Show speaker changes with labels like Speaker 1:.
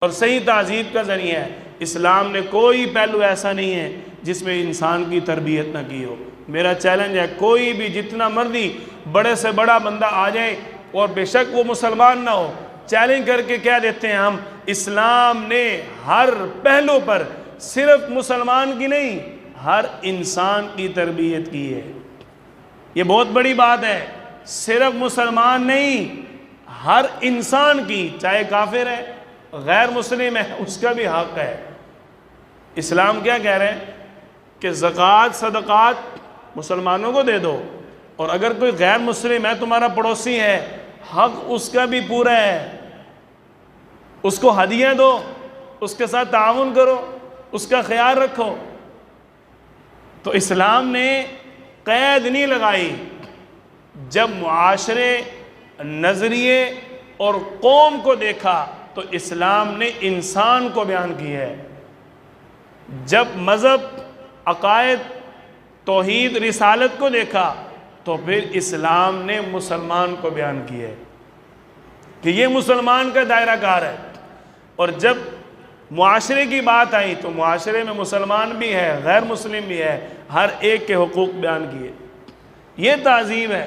Speaker 1: اور صحیح تہذیب کا ذریعہ ہے۔ اسلام نے کوئی پہلو ایسا نہیں ہے جس میں انسان کی تربیت نہ کی ہو۔ میرا چیلنج ہے، کوئی بھی جتنا مرضی بڑے سے بڑا بندہ آ جائے اور بے شک وہ مسلمان نہ ہو، چیلنج کر کے کہہ دیتے ہیں ہم، اسلام نے ہر پہلو پر صرف مسلمان کی نہیں، ہر انسان کی تربیت کی ہے۔ یہ بہت بڑی بات ہے، صرف مسلمان نہیں، ہر انسان کی، چاہے کافر ہے غیر مسلم ہے، اس کا بھی حق ہے۔ اسلام کیا کہہ رہے ہیں کہ زکوٰۃ صدقات مسلمانوں کو دے دو، اور اگر کوئی غیر مسلم ہے، تمہارا پڑوسی ہے، حق اس کا بھی پورا ہے، اس کو ہدیہ دو، اس کے ساتھ تعاون کرو، اس کا خیال رکھو۔ تو اسلام نے قید نہیں لگائی۔ جب معاشرے، نظریے اور قوم کو دیکھا تو اسلام نے انسان کو بیان کیا ہے۔ جب مذہب، عقائد، توحید، رسالت کو دیکھا تو پھر اسلام نے مسلمان کو بیان کیا ہے کہ یہ مسلمان کا دائرہ کار ہے۔ اور جب معاشرے کی بات آئی تو معاشرے میں مسلمان بھی ہے، غیر مسلم بھی ہے، ہر ایک کے حقوق بیان کیے۔ یہ تہذیب ہے۔